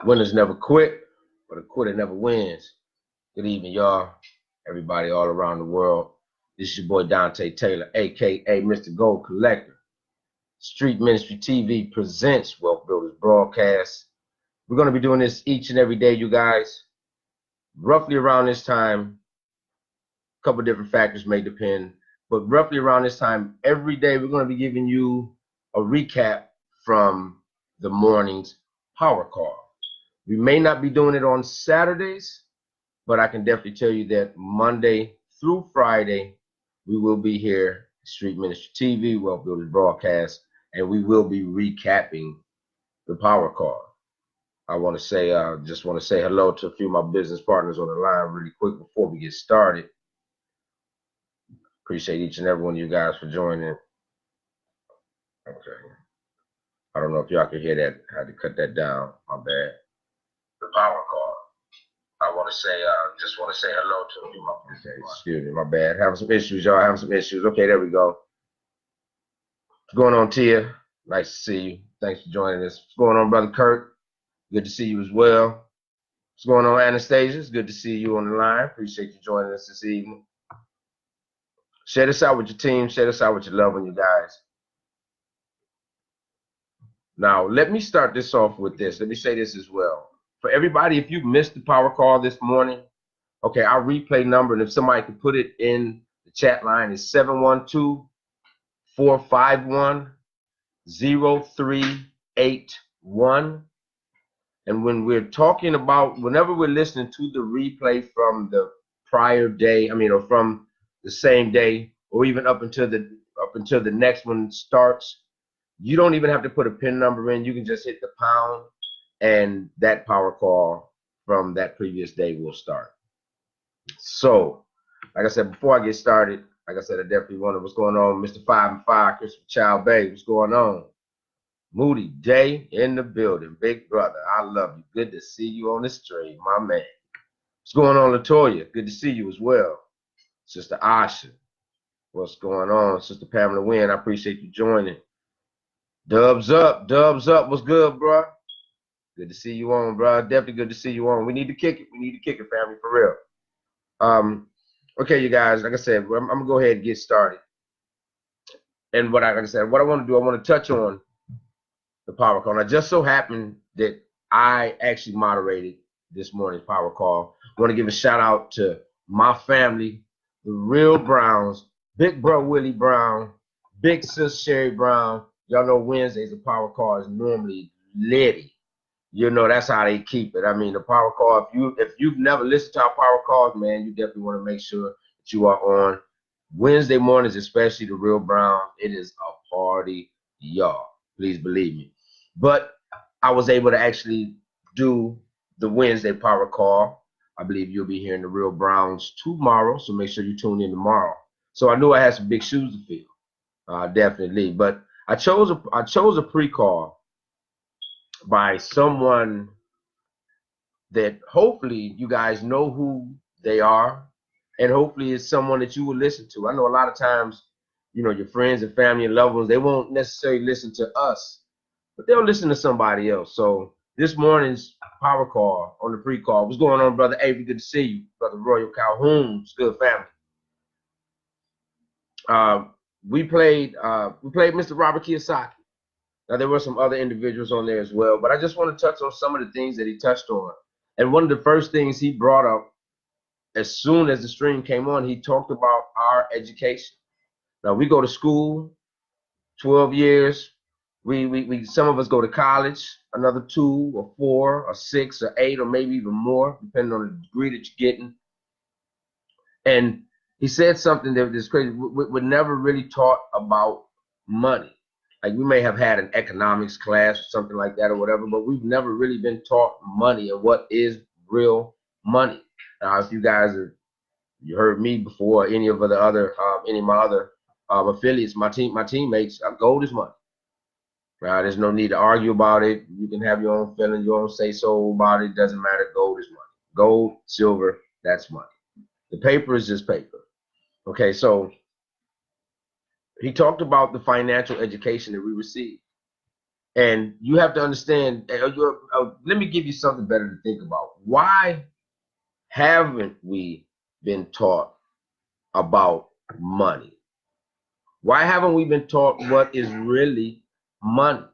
Winners never quit, but a quitter never wins. Good evening, y'all. Everybody all around the world. This is your boy Dante Taylor, a.k.a. Mr. Gold Collector. Street Ministry TV presents Wealth Builders Broadcast. We're going to be doing this each and every day, you guys. Roughly around this time, a couple different factors may depend, but roughly around this time, every day we're going to be giving you a recap from the morning's power call. We may not be doing it on Saturdays, but I can definitely tell you that Monday through Friday, we will be here, Street Ministry TV, Wealth Builders Broadcast, and we will be recapping the power call. I want to say, just want to say hello to a few of my business partners on the line really quick before we get started. Appreciate each and every one of you guys for joining. Okay. I don't know if y'all can hear that. I had to cut that down. My bad. The power call. I want to say, just want to say hello to you. Okay, excuse me, my bad. Having some issues, y'all. Having some issues. Okay, there we go. What's going on, Tia? Nice to see you. Thanks for joining us. What's going on, Brother Kurt? Good to see you as well. What's going on, Anastasia? It's good to see you on the line. Appreciate you joining us this evening. Share this out with your team. Share this out with your loved ones, you guys. Now, let me start this off with this. Let me say this as well. For everybody, if you missed the power call this morning, okay, our replay number, and if somebody could put it in the chat line, is 712-451-0381. And when we're talking about, whenever we're listening to the replay from the prior day, or from the same day, or even up until the next one starts, you don't even have to put a PIN number in. You can just hit the pound, and that power call from that previous day will start. So, like I said, before I get started, like I said, I definitely wonder what's going on. Mr. 5 and 5, Christopher Child Bay, what's going on? Moody Day in the building. Big brother, I love you. Good to see you on the stream, my man. What's going on, Latoya? Good to see you as well. Sister Asha, what's going on? Sister Pamela Wynn, I appreciate you joining. Dubs up, what's good, bro? Good to see you on, bro. Definitely good to see you on. We need to kick it, family, for real. Okay, you guys, like I said, I'm gonna go ahead and get started. And what I want to do, I want to touch on the power call. Now, just so happened that I actually moderated this morning's power call. I want to give a shout out to my family, the real Browns, Big Bro Willie Brown, Big Sis Sherry Brown. Y'all know Wednesdays the power call is normally litty. You know, that's how they keep it. The power call, if you've never listened to our power calls, man, you definitely want to make sure that you are on Wednesday mornings, especially the real Brown. It is a party, y'all. Please believe me. But I was able to actually do the Wednesday power call. I believe you'll be hearing the real Browns tomorrow, so make sure you tune in tomorrow. So I knew I had some big shoes to fill, definitely. But I chose a pre-call by someone that hopefully you guys know who they are, and hopefully it's someone that you will listen to. I know a lot of times, your friends and family and loved ones, they won't necessarily listen to us, but they'll listen to somebody else. So this morning's power call on the pre-call, what's going on, Brother Avery? Good to see you. Brother Royal Calhoun, it's good family. We played Mr. Robert Kiyosaki. Now, there were some other individuals on there as well, but I just want to touch on some of the things that he touched on. And one of the first things he brought up as soon as the stream came on, he talked about our education. Now, we go to school 12 years. We some of us go to college, another 2 or 4 or 6 or 8 or maybe even more, depending on the degree that you're getting. And he said something that was crazy. We're never really taught about money. Like, we may have had an economics class or something like that or whatever, but we've never really been taught money and what is real money. Now, if you guys you heard me before, any of my other affiliates, my teammates, gold is money. Right? There's no need to argue about it. You can have your own feeling, your own say so about it. It doesn't matter. Gold is money. Gold, silver, that's money. The paper is just paper. Okay, so he talked about the financial education that we receive. And you have to understand, let me give you something better to think about. Why haven't we been taught about money? Why haven't we been taught what is really money?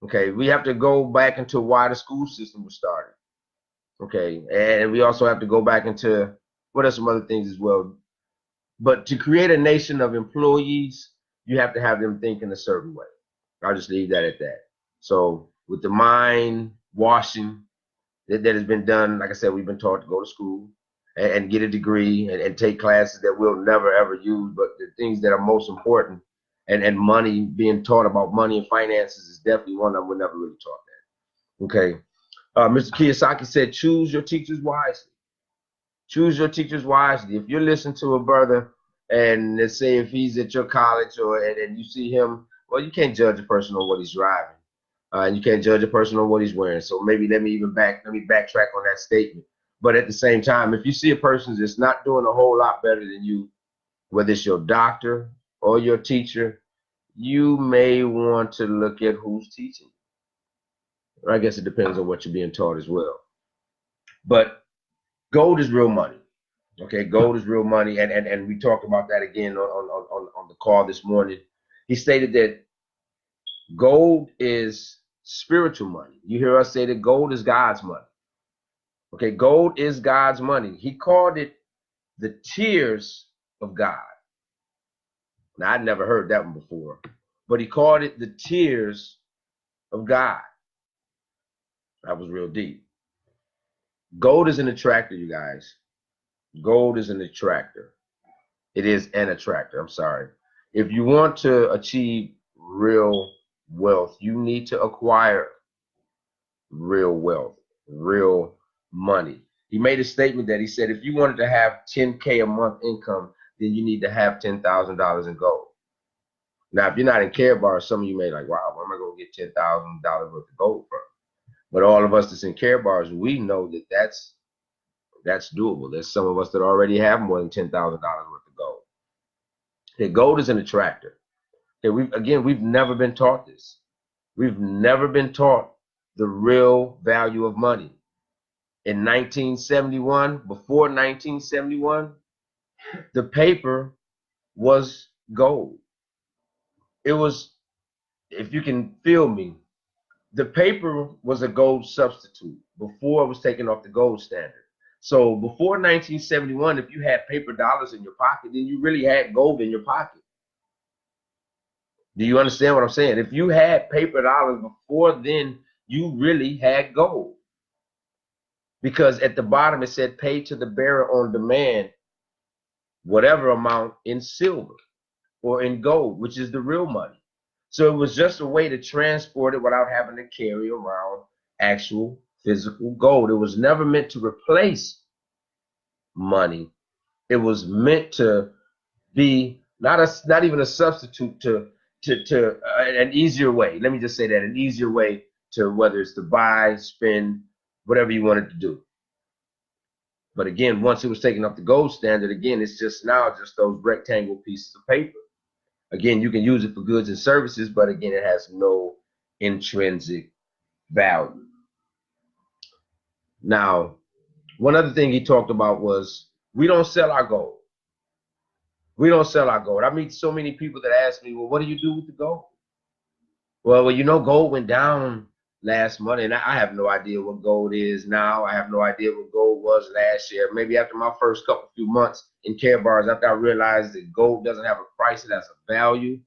Okay, we have to go back into why the school system was started. Okay, and we also have to go back into what are some other things as well. But to create a nation of employees, you have to have them think in a certain way. I'll just leave that at that. So with the mind washing that has been done, like I said, we've been taught to go to school and get a degree and take classes that we'll never ever use, but the things that are most important and money, being taught about money and finances is definitely one of them. We're never really taught that. Okay. Mr. Kiyosaki said, choose your teachers wisely. Choose your teachers wisely. If you're listening to a brother and let's say if he's at your college and you see him, well, you can't judge a person on what he's driving. And you can't judge a person on what he's wearing. So maybe let me backtrack on that statement. But at the same time, if you see a person that's not doing a whole lot better than you, whether it's your doctor or your teacher, you may want to look at who's teaching. I guess it depends on what you're being taught as well. But gold is real money. Okay, gold is real money, and we talked about that again on the call this morning. He stated that gold is spiritual money. You hear us say that gold is God's money. Okay, gold is God's money. He called it the tears of God. Now, I'd never heard that one before, but he called it the tears of God. That was real deep. Gold is an attractor, you guys. Gold is an attractor. It is an attractor. I'm sorry. If you want to achieve real wealth, you need to acquire real wealth, real money. He made a statement that he said, if you wanted to have 10K a month income, then you need to have $10,000 in gold. Now, if you're not in Care Bars, some of you may like, wow, where am I going to get $10,000 worth of gold from? But all of us that's in Care Bars, we know that that's doable. There's some of us that already have more than $10,000 worth of gold. Okay, gold is an attractor. Okay, we've never been taught this. We've never been taught the real value of money. In 1971, before 1971, the paper was gold. It was, if you can feel me, the paper was a gold substitute before it was taken off the gold standard. So before 1971, if you had paper dollars in your pocket, then you really had gold in your pocket. Do you understand what I'm saying? If you had paper dollars before then, you really had gold. Because at the bottom it said pay to the bearer on demand, whatever amount in silver or in gold, which is the real money. So it was just a way to transport it without having to carry around actual physical gold. It was never meant to replace money. It was meant to be not even a substitute to an easier way. Let me just say that, an easier way to whether it's to buy, spend, whatever you wanted to do. But again, once it was taken off the gold standard, again, it's just now just those rectangle pieces of paper. Again, you can use it for goods and services, but again, it has no intrinsic value. Now, one other thing he talked about was we don't sell our gold. We don't sell our gold. I meet so many people that ask me, well, what do you do with the gold? Well, you know, gold went down last month, and I have no idea what gold is now. I have no idea what gold was last year. Maybe after my first few months in Care Bars, after I realized that gold doesn't have a price, it has a value,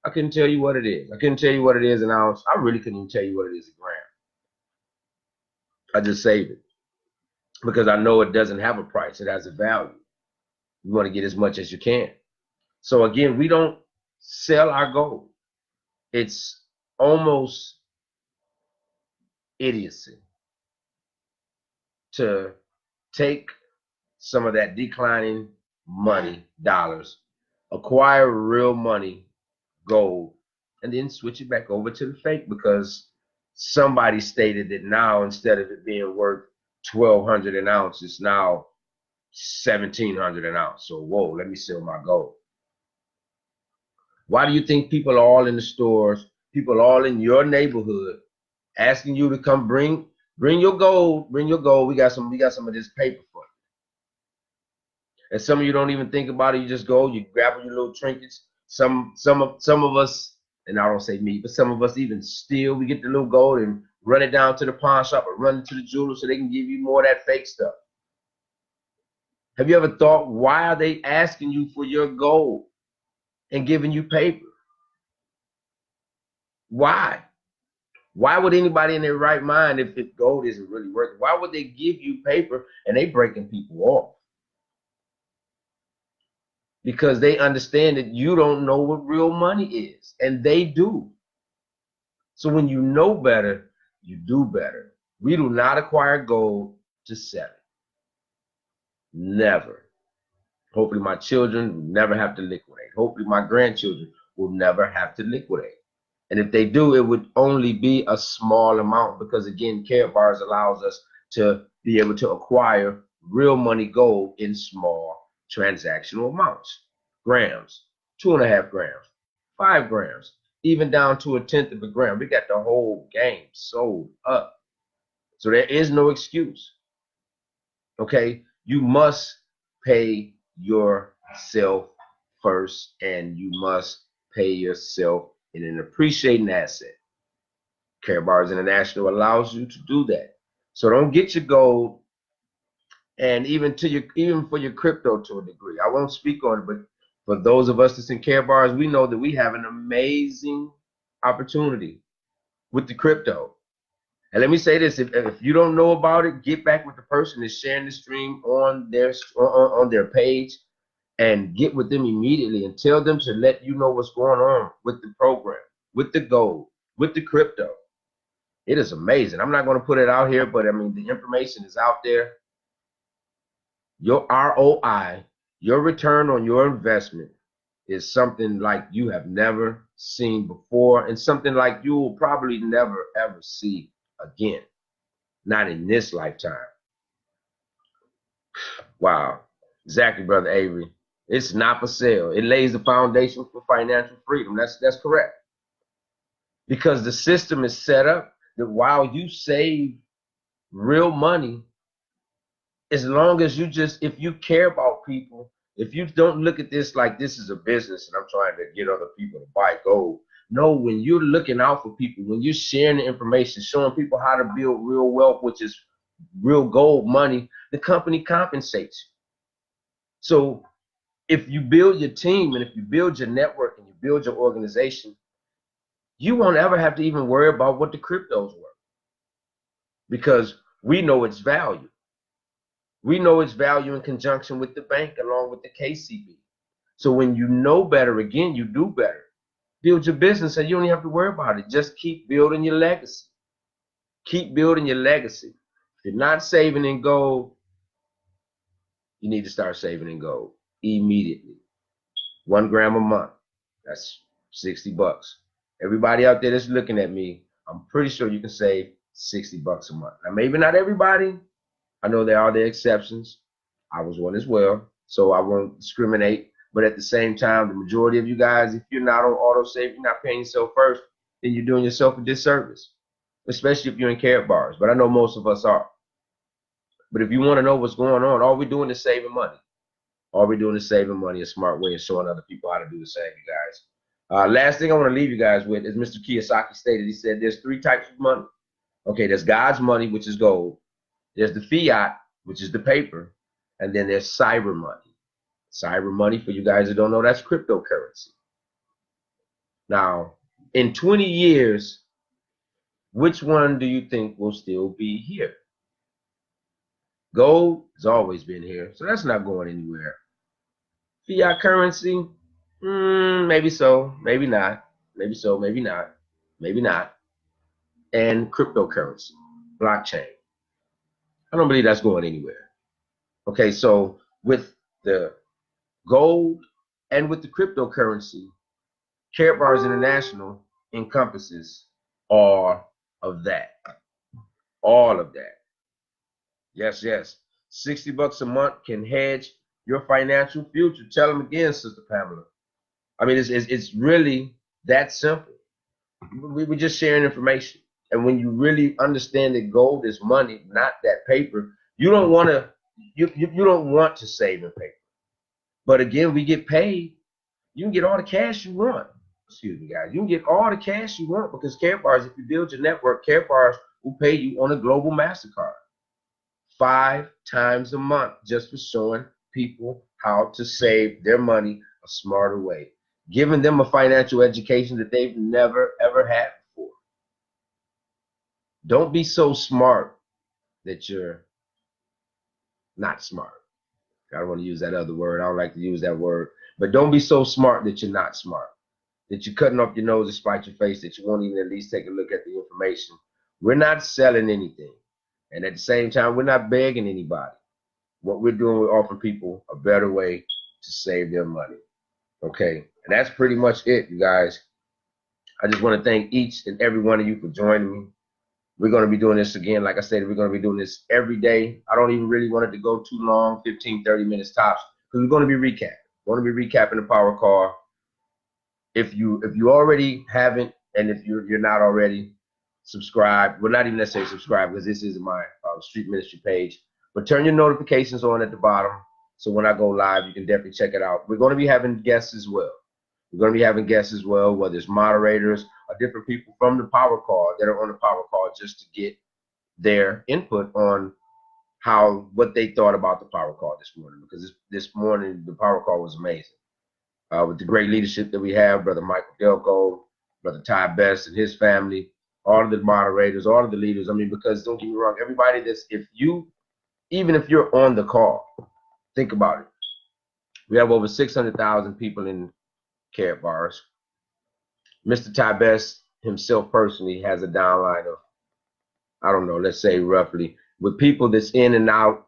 I couldn't tell you what it is. I couldn't tell you what it is an ounce. I really couldn't even tell you what it is a gram. I just save it because I know it doesn't have a price. It has a value. You want to get as much as you can. So again, we don't sell our gold. It's almost idiocy to take some of that declining money, dollars, acquire real money, gold, and then switch it back over to the fake because somebody stated that now instead of it being worth $1,200 an ounce, it's now $1,700 an ounce. So whoa, let me sell my gold. Why do you think people are all in the stores People all in your neighborhood asking you to come bring your gold, bring your gold. We got some of this paper for you. And some of you don't even think about it. You just go, you grab your little trinkets. Some of us, and I don't say me, but some of us even steal. We get the little gold and run it down to the pawn shop or run it to the jeweler so they can give you more of that fake stuff. Have you ever thought, why are they asking you for your gold and giving you paper? Why? Why would anybody in their right mind, if gold isn't really worth it, why would they give you paper and they breaking people off? Because they understand that you don't know what real money is, and they do. So when you know better, you do better. We do not acquire gold to sell it. Never. Hopefully my children will never have to liquidate. Hopefully my grandchildren will never have to liquidate. And if they do, it would only be a small amount, because again, Karatbars allows us to be able to acquire real money gold in small transactional amounts. Grams, 2.5 grams, 5 grams, even down to 1/10 of a gram. We got the whole game sold up. So there is no excuse. Okay, you must pay yourself first, and you must pay yourself in an appreciating asset. Karatbars International allows you to do that. So don't get your gold, and even for your crypto to a degree. I won't speak on it, but for those of us that's in Karatbars, we know that we have an amazing opportunity with the crypto. And let me say this: if you don't know about it, get back with the person that's sharing the stream on their page, and get with them immediately and tell them to let you know what's going on with the program, with the gold, with the crypto. It is amazing. I'm not going to put it out here, but I mean, the information is out there. Your ROI, your return on your investment, is something like you have never seen before, and something like you will probably never ever see again. Not in this lifetime. Wow. Exactly, Brother Avery. It's not for sale. It lays the foundation for financial freedom. That's correct. Because the system is set up that while you save real money, as long as if you care about people, if you don't look at this like this is a business and I'm trying to get other people to buy gold. No, when you're looking out for people, when you're sharing the information, showing people how to build real wealth, which is real gold money, the company compensates you. So if you build your team, and if you build your network, and you build your organization, you won't ever have to even worry about what the crypto's worth, because we know its value. We know its value in conjunction with the bank, along with the KCB. So when you know better, again, you do better. Build your business and you don't even have to worry about it. Just keep building your legacy. Keep building your legacy. If you're not saving in gold, you need to start saving in gold immediately. 1 gram a month. That's $60. Everybody out there that's looking at me, I'm pretty sure you can save $60 a month. Now, maybe not everybody. I know there are the exceptions. I was one as well, so I won't discriminate. But at the same time, the majority of you guys, if you're not on autosave, you're not paying yourself first, then you're doing yourself a disservice, especially if you're in Karatbars. But I know most of us are. But if you want to know what's going on, all we're doing is saving money. All we're doing is saving money a smart way and showing other people how to do the same, you guys. Last thing I want to leave you guys with is Mr. Kiyosaki stated. He said there's 3 types of money. Okay, there's God's money, which is gold. There's the fiat, which is the paper. And then there's cyber money. Cyber money, for you guys that don't know, that's cryptocurrency. Now, in 20 years, which one do you think will still be here? Gold has always been here, so that's not going anywhere. Fiat currency, maybe so, maybe not. Maybe so, maybe not. Maybe not. And cryptocurrency, blockchain. I don't believe that's going anywhere. Okay, so with the gold and with the cryptocurrency, Karatbars International encompasses all of that. All of that. Yes, yes. $60 a month can hedge your financial future. Tell them again, Sister Pamela. I mean, it's really that simple. we're just sharing information. And when you really understand that gold is money, not that paper, you don't want to you don't want to save in paper. But again, we get paid. You can get all the cash you want. Excuse me, guys. You can get all the cash you want because Care Bars, if you build your network, Care Bars will pay you on a global MasterCard 5 times a month just for showing people how to save their money a smarter way, giving them a financial education that they've never ever had before. Don't be so smart that you're not smart. I don't want to use that other word. I don't like to use that word. But don't be so smart that you're not smart, that you're cutting off your nose to spite your face, that you won't even at least take a look at the information. We're not selling anything. And at the same time, we're not begging anybody. What we're doing, we're offering people a better way to save their money. Okay? And that's pretty much it, you guys. I just want to thank each and every one of you for joining me. We're going to be doing this again. Like I said, we're going to be doing this every day. I don't even really want it to go too long, 15, 30 minutes tops, because we're going to be recapping. We're going to be recapping the Power Call. If you already haven't, and if you're not already subscribed, well, not even necessarily subscribed, because this is my street ministry page, but turn your notifications on at the bottom, so when I go live, you can definitely check it out. We're going to be having guests as well. We're going to be having guests as well, whether it's moderators or different people from the Power Call that are on the Power Call, just to get their input on what they thought about the Power Call this morning, because this morning the Power Call was amazing. With the great leadership that we have, Brother Michael Delco, Brother Ty Best and his family, all of the moderators, all of the leaders. I mean, because don't get me wrong, everybody even if you're on the call, think about it. We have over 600,000 people in Care Bars. Mr. Ty Best himself personally has a downline of, I don't know, let's say roughly, with people that's in and out,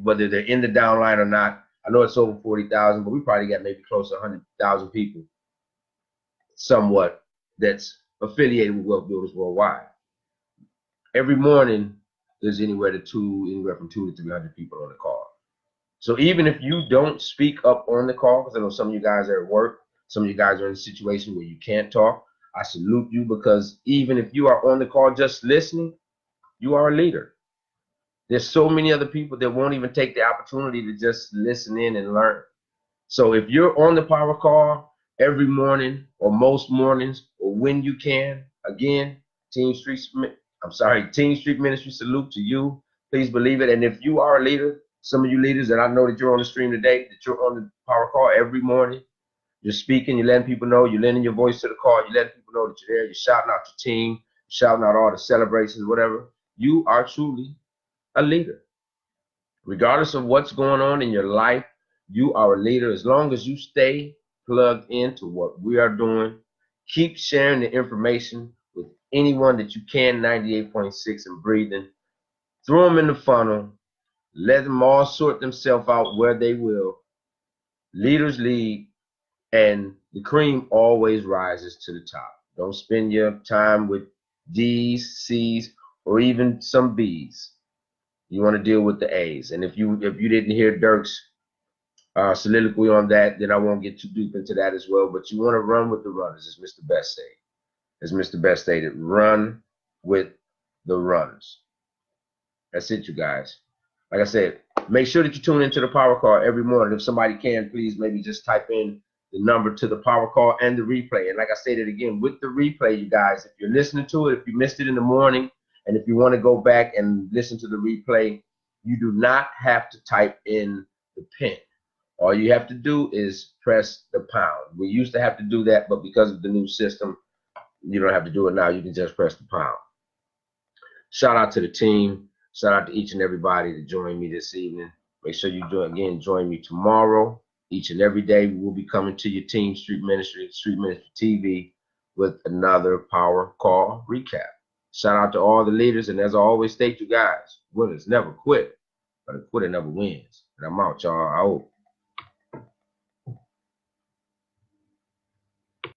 whether they're in the downline or not. I know it's over 40,000, but we probably got maybe close to 100,000 people somewhat that's affiliated with Wealth Builders Worldwide. Every morning, there's anywhere from 200 to 300 people on the call. So even if you don't speak up on the call, because I know some of you guys are at work, some of you guys are in a situation where you can't talk, I salute you, because even if you are on the call just listening, you are a leader. There's so many other people that won't even take the opportunity to just listen in and learn. So if you're on the Power Call every morning or most mornings or when you can, again, Team Street Ministry, salute to you. Please believe it. And if you are a leader, some of you leaders that I know that you're on the stream today, that you're on the Power Call every morning, you're speaking, you're letting people know, you're lending your voice to the call, you're letting people know that you're there, you're shouting out your team, shouting out all the celebrations, whatever. You are truly a leader. Regardless of what's going on in your life, you are a leader. As long as you stay plugged into what we are doing, keep sharing the information with anyone that you can, 98.6 and breathing. Throw them in the funnel. Let them all sort themselves out where they will. Leaders lead, and the cream always rises to the top. Don't spend your time with D's, C's, or even some B's. You want to deal with the A's. And if you didn't hear Dirk's soliloquy on that, then I won't get too deep into that as well. But you want to run with the runners, as Mr. Best said. As Mr. Best stated, run with the runners. That's it, you guys. Like I said, make sure that you tune into the Power Call every morning. If somebody can, please maybe just type in the number to the Power Call and the replay. And like I stated again, with the replay, you guys, if you're listening to it, if you missed it in the morning, and if you want to go back and listen to the replay, you do not have to type in the PIN. All you have to do is press the pound. We used to have to do that, but because of the new system, you don't have to do it now. You can just press the pound. Shout out to the team. Shout out to each and everybody that joined me this evening. Make sure you join me tomorrow. Each and every day, we will be coming to your Team Street Ministry TV with another Power Call Recap. Shout out to all the leaders, and as I always state, you guys, winners never quit, but a quitter never wins. And I'm out, y'all. I hope.